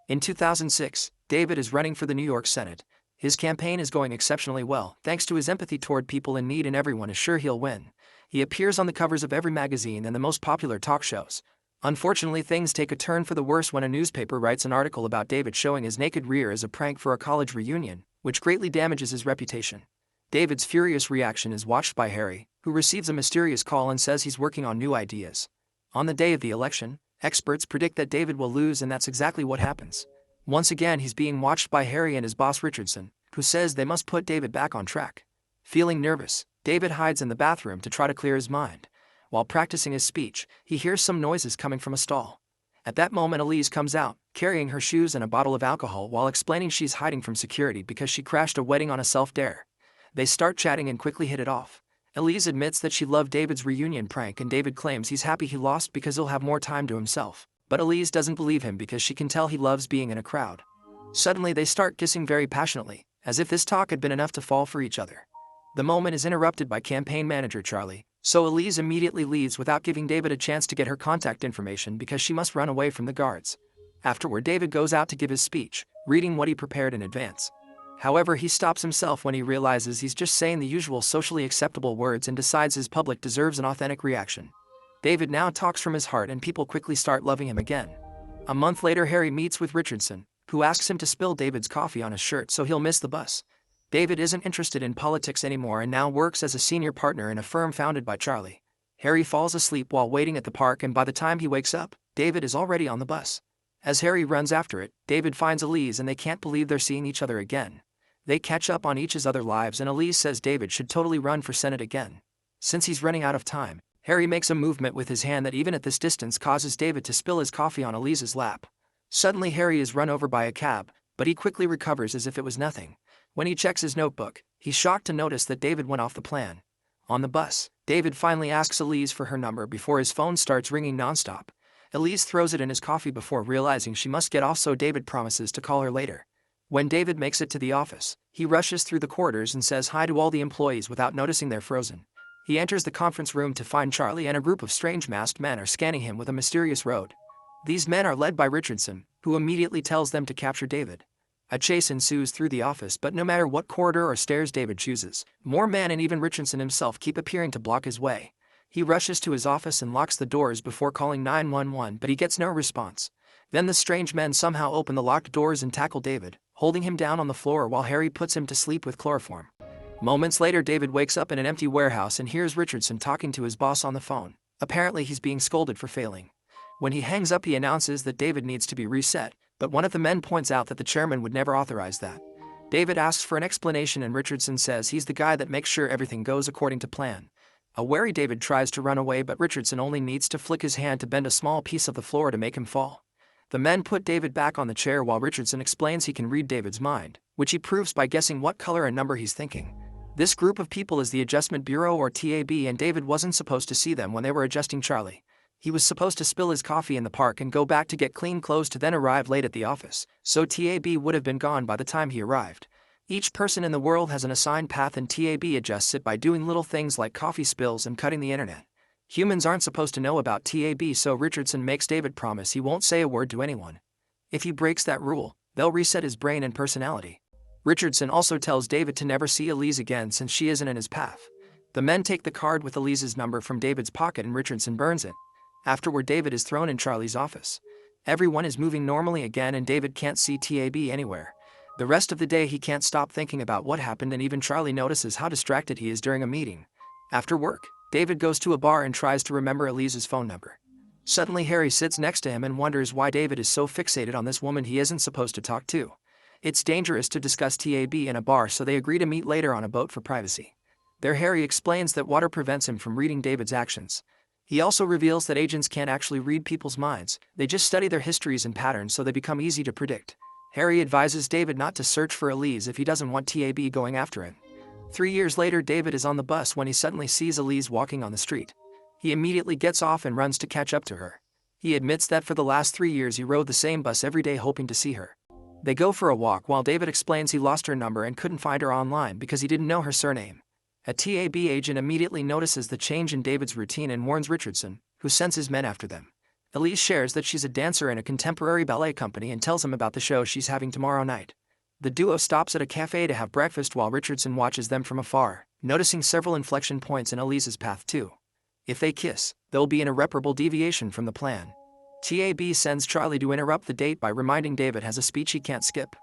In 2006, David is running for the New York Senate. His campaign is going exceptionally well, thanks to his empathy toward people in need, and everyone is sure he'll win. He appears on the covers of every magazine and the most popular talk shows. Unfortunately, things take a turn for the worse when a newspaper writes an article about David showing his naked rear as a prank for a college reunion, which greatly damages his reputation. David's furious reaction is watched by Harry, who receives a mysterious call and says he's working on new ideas. On the day of the election, experts predict that David will lose, and that's exactly what happens. Once again, he's being watched by Harry and his boss Richardson, who says they must put David back on track. Feeling nervous, David hides in the bathroom to try to clear his mind. While practicing his speech, he hears some noises coming from a stall. At that moment, Elise comes out, carrying her shoes and a bottle of alcohol, while explaining she's hiding from security because she crashed a wedding on a self-dare. They start chatting and quickly hit it off. Elise admits that she loved David's reunion prank, and David claims he's happy he lost because he'll have more time to himself. But Elise doesn't believe him because she can tell he loves being in a crowd. Suddenly they start kissing very passionately, as if this talk had been enough to fall for each other. The moment is interrupted by campaign manager Charlie, so Elise immediately leaves without giving David a chance to get her contact information because she must run away from the guards. Afterward, David goes out to give his speech, reading what he prepared in advance. However, he stops himself when he realizes he's just saying the usual socially acceptable words and decides his public deserves an authentic reaction. David now talks from his heart, and people quickly start loving him again. A month later, Harry meets with Richardson, who asks him to spill David's coffee on his shirt so he'll miss the bus. David isn't interested in politics anymore and now works as a senior partner in a firm founded by Charlie. Harry falls asleep while waiting at the park, and by the time he wakes up, David is already on the bus. As Harry runs after it, David finds Elise and they can't believe they're seeing each other again. They catch up on each's other lives, and Elise says David should totally run for Senate again. Since he's running out of time, Harry makes a movement with his hand that even at this distance causes David to spill his coffee on Elise's lap. Suddenly Harry is run over by a cab, but he quickly recovers as if it was nothing. When he checks his notebook, he's shocked to notice that David went off the plan. On the bus, David finally asks Elise for her number before his phone starts ringing nonstop. Elise throws it in his coffee before realizing she must get off, so David promises to call her later. When David makes it to the office, he rushes through the corridors and says hi to all the employees without noticing they're frozen. He enters the conference room to find Charlie and a group of strange masked men are scanning him with a mysterious road. These men are led by Richardson, who immediately tells them to capture David. A chase ensues through the office, but no matter what corridor or stairs David chooses, more men and even Richardson himself keep appearing to block his way. He rushes to his office and locks the doors before calling 911, but he gets no response. Then the strange men somehow open the locked doors and tackle David, holding him down on the floor while Harry puts him to sleep with chloroform. Moments later, David wakes up in an empty warehouse and hears Richardson talking to his boss on the phone. Apparently he's being scolded for failing. When he hangs up, he announces that David needs to be reset, but one of the men points out that the chairman would never authorize that. David asks for an explanation and Richardson says he's the guy that makes sure everything goes according to plan. A wary David tries to run away, but Richardson only needs to flick his hand to bend a small piece of the floor to make him fall. The men put David back on the chair while Richardson explains he can read David's mind, which he proves by guessing what color and number he's thinking. This group of people is the Adjustment Bureau, or TAB, and David wasn't supposed to see them when they were adjusting Charlie. He was supposed to spill his coffee in the park and go back to get clean clothes to then arrive late at the office, so TAB would have been gone by the time he arrived. Each person in the world has an assigned path, and TAB adjusts it by doing little things like coffee spills and cutting the internet. Humans aren't supposed to know about TAB, so Richardson makes David promise he won't say a word to anyone. If he breaks that rule, they'll reset his brain and personality. Richardson also tells David to never see Elise again since she isn't in his path. The men take the card with Elise's number from David's pocket and Richardson burns it. Afterward, David is thrown in Charlie's office. Everyone is moving normally again and David can't see TAB anywhere. The rest of the day he can't stop thinking about what happened, and even Charlie notices how distracted he is during a meeting. After work, David goes to a bar and tries to remember Elise's phone number. Suddenly Harry sits next to him and wonders why David is so fixated on this woman he isn't supposed to talk to. It's dangerous to discuss TAB in a bar, so they agree to meet later on a boat for privacy. There Harry explains that water prevents him from reading David's actions. He also reveals that agents can't actually read people's minds, they just study their histories and patterns so they become easy to predict. Harry advises David not to search for Elise if he doesn't want TAB going after him. 3 years later, David is on the bus when he suddenly sees Elise walking on the street. He immediately gets off and runs to catch up to her. He admits that for the last 3 years he rode the same bus every day hoping to see her. They go for a walk while David explains he lost her number and couldn't find her online because he didn't know her surname. A TAB agent immediately notices the change in David's routine and warns Richardson, who sends his men after them. Elise shares that she's a dancer in a contemporary ballet company and tells him about the show she's having tomorrow night. The duo stops at a cafe to have breakfast while Richardson watches them from afar, noticing several inflection points in Elise's path too. If they kiss, there'll be an irreparable deviation from the plan. TAB sends Charlie to interrupt the date by reminding David has a speech he can't skip.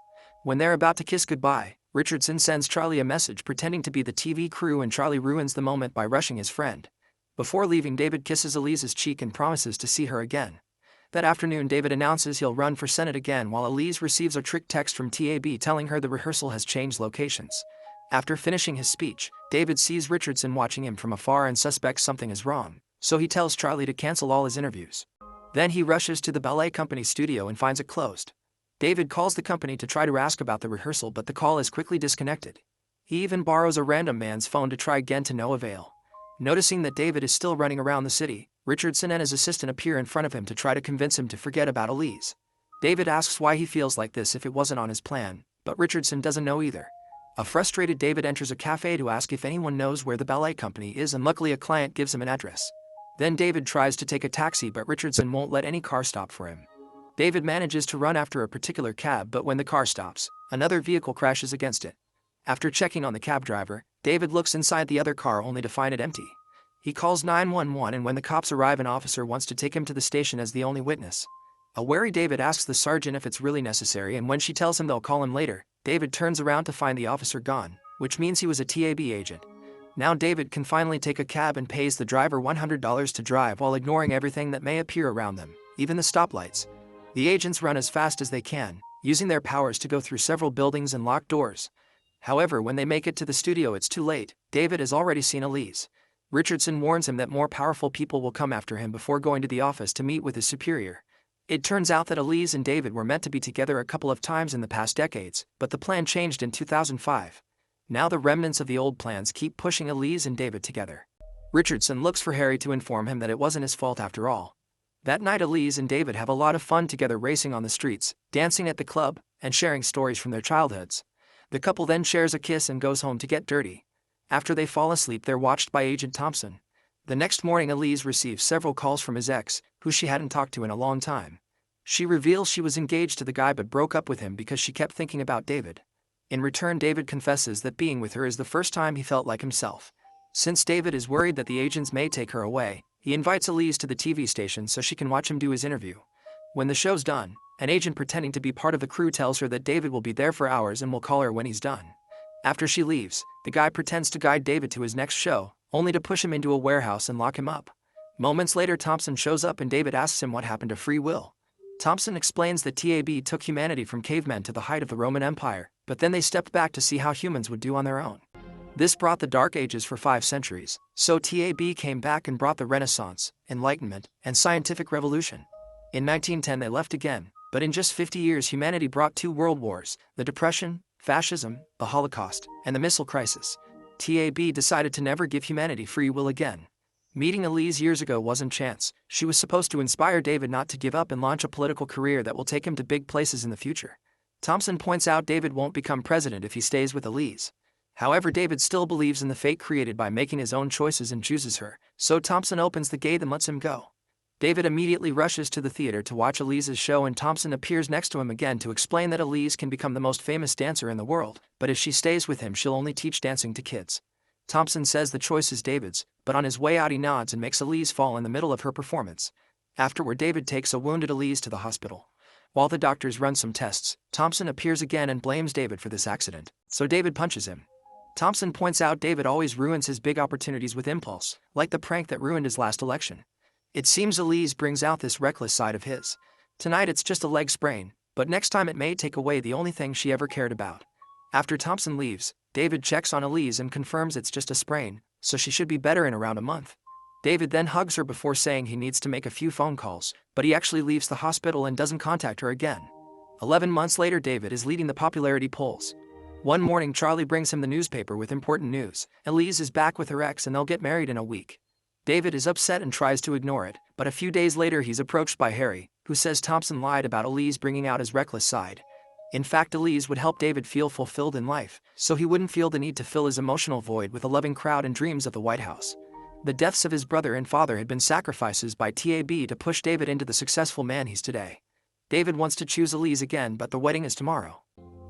When they're about to kiss goodbye, Richardson sends Charlie a message pretending to be the TV crew and Charlie ruins the moment by rushing his friend. Before leaving, David kisses Elise's cheek and promises to see her again. That afternoon, David announces he'll run for Senate again while Elise receives a trick text from TAB telling her the rehearsal has changed locations. After finishing his speech, David sees Richardson watching him from afar and suspects something is wrong, so he tells Charlie to cancel all his interviews. Then he rushes to the ballet company studio and finds it closed. David calls the company to try to ask about the rehearsal, but the call is quickly disconnected. He even borrows a random man's phone to try again to no avail. Noticing that David is still running around the city, Richardson and his assistant appear in front of him to try to convince him to forget about Elise. David asks why he feels like this if it wasn't on his plan, but Richardson doesn't know either. A frustrated David enters a cafe to ask if anyone knows where the ballet company is, and luckily a client gives him an address. Then David tries to take a taxi, but Richardson won't let any car stop for him. David manages to run after a particular cab, but when the car stops, another vehicle crashes against it. After checking on the cab driver, David looks inside the other car only to find it empty. He calls 911, and when the cops arrive, an officer wants to take him to the station as the only witness. A wary David asks the sergeant if it's really necessary, and when she tells him they'll call him later, David turns around to find the officer gone, which means he was a TAB agent. Now David can finally take a cab and pays the driver $100 to drive while ignoring everything that may appear around them, even the stoplights. The agents run as fast as they can, using their powers to go through several buildings and lock doors. However, when they make it to the studio, it's too late. David has already seen Elise. Richardson warns him that more powerful people will come after him before going to the office to meet with his superior. It turns out that Elise and David were meant to be together a couple of times in the past decades, but the plan changed in 2005. Now the remnants of the old plans keep pushing Elise and David together. Richardson looks for Harry to inform him that it wasn't his fault after all. That night, Elise and David have a lot of fun together, racing on the streets, dancing at the club, and sharing stories from their childhoods. The couple then shares a kiss and goes home to get dirty. After they fall asleep, they're watched by Agent Thompson. The next morning, Elise receives several calls from his ex, who she hadn't talked to in a long time. She reveals she was engaged to the guy but broke up with him because she kept thinking about David. In return, David confesses that being with her is the first time he felt like himself. Since David is worried that the agents may take her away, he invites Elise to the TV station so she can watch him do his interview. When the show's done, an agent pretending to be part of the crew tells her that David will be there for hours and will call her when he's done. After she leaves, the guy pretends to guide David to his next show, only to push him into a warehouse and lock him up. Moments later, Thompson shows up and David asks him what happened to free will. Thompson explains that TAB took humanity from cavemen to the height of the Roman Empire, but then they stepped back to see how humans would do on their own. This brought the Dark Ages for 5 centuries, so TAB came back and brought the Renaissance, Enlightenment, and Scientific Revolution. In 1910 they left again, but in just 50 years humanity brought 2 world wars, the Depression, fascism, the Holocaust, and the missile crisis. TAB decided to never give humanity free will again. Meeting Elise years ago wasn't chance. She was supposed to inspire David not to give up and launch a political career that will take him to big places in the future. Thompson points out David won't become president if he stays with Elise. However, David still believes in the fate created by making his own choices and chooses her, so Thompson opens the gate and lets him go. David immediately rushes to the theater to watch Elise's show, and Thompson appears next to him again to explain that Elise can become the most famous dancer in the world, but if she stays with him she'll only teach dancing to kids. Thompson says the choice is David's, but on his way out he nods and makes Elise fall in the middle of her performance. Afterward, David takes a wounded Elise to the hospital. While the doctors run some tests, Thompson appears again and blames David for this accident, so David punches him. Thompson points out David always ruins his big opportunities with impulse, like the prank that ruined his last election. It seems Elise brings out this reckless side of his. Tonight it's just a leg sprain, but next time it may take away the only thing she ever cared about. After Thompson leaves, David checks on Elise and confirms it's just a sprain, so she should be better in around a month. David then hugs her before saying he needs to make a few phone calls, but he actually leaves the hospital and doesn't contact her again. 11 months later, David is leading the popularity polls. One morning, Charlie brings him the newspaper with important news. Elise is back with her ex and they'll get married in a week. David is upset and tries to ignore it, but a few days later he's approached by Harry, who says Thompson lied about Elise bringing out his reckless side. In fact, Elise would help David feel fulfilled in life, so he wouldn't feel the need to fill his emotional void with a loving crowd and dreams of the White House. The deaths of his brother and father had been sacrifices by TAB to push David into the successful man he's today. David wants to choose Elise again, but the wedding is tomorrow.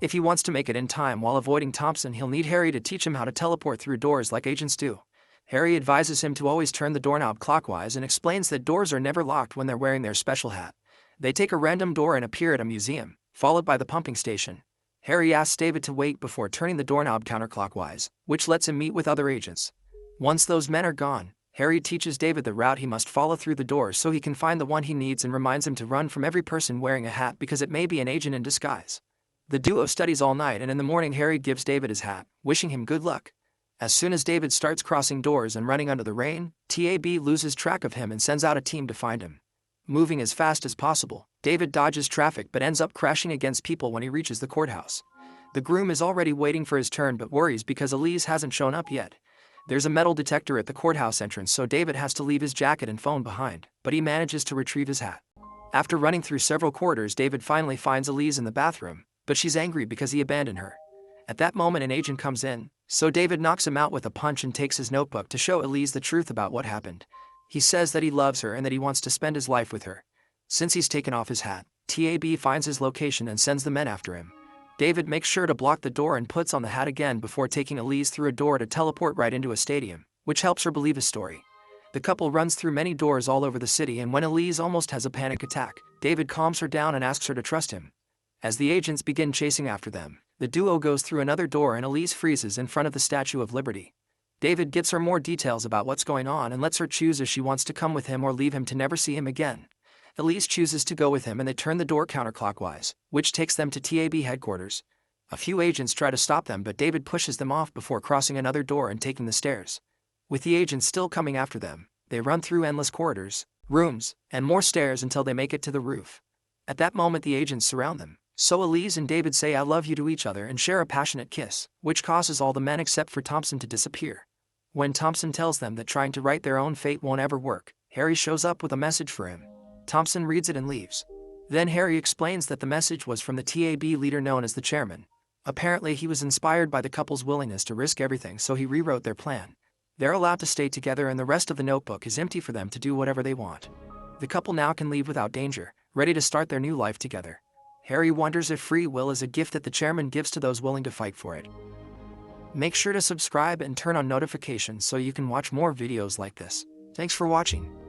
If he wants to make it in time while avoiding Thompson, he'll need Harry to teach him how to teleport through doors like agents do. Harry advises him to always turn the doorknob clockwise and explains that doors are never locked when they're wearing their special hat. They take a random door and appear at a museum, followed by the pumping station. Harry asks David to wait before turning the doorknob counterclockwise, which lets him meet with other agents. Once those men are gone, Harry teaches David the route he must follow through the door so he can find the one he needs and reminds him to run from every person wearing a hat because it may be an agent in disguise. The duo studies all night, and in the morning Harry gives David his hat, wishing him good luck. As soon as David starts crossing doors and running under the rain, TAB loses track of him and sends out a team to find him. Moving as fast as possible, David dodges traffic but ends up crashing against people when he reaches the courthouse. The groom is already waiting for his turn but worries because Elise hasn't shown up yet. There's a metal detector at the courthouse entrance, so David has to leave his jacket and phone behind, but he manages to retrieve his hat. After running through several corridors, David finally finds Elise in the bathroom, but she's angry because he abandoned her. At that moment an agent comes in, so David knocks him out with a punch and takes his notebook to show Elise the truth about what happened. He says that he loves her and that he wants to spend his life with her. Since he's taken off his hat, TAB finds his location and sends the men after him. David makes sure to block the door and puts on the hat again before taking Elise through a door to teleport right into a stadium, which helps her believe his story. The couple runs through many doors all over the city, and when Elise almost has a panic attack, David calms her down and asks her to trust him. As the agents begin chasing after them, the duo goes through another door and Elise freezes in front of the Statue of Liberty. David gives her more details about what's going on and lets her choose if she wants to come with him or leave him to never see him again. Elise chooses to go with him and they turn the door counterclockwise, which takes them to TAB headquarters. A few agents try to stop them, but David pushes them off before crossing another door and taking the stairs. With the agents still coming after them, they run through endless corridors, rooms, and more stairs until they make it to the roof. At that moment the agents surround them, so Elise and David say "I love you" to each other and share a passionate kiss, which causes all the men except for Thompson to disappear. When Thompson tells them that trying to write their own fate won't ever work, Harry shows up with a message for him. Thompson reads it and leaves. Then Harry explains that the message was from the TAB leader known as the chairman. Apparently he was inspired by the couple's willingness to risk everything, so he rewrote their plan. They're allowed to stay together and the rest of the notebook is empty for them to do whatever they want. The couple now can leave without danger, ready to start their new life together. Harry wonders if free will is a gift that the chairman gives to those willing to fight for it. Make sure to subscribe and turn on notifications so you can watch more videos like this. Thanks for watching.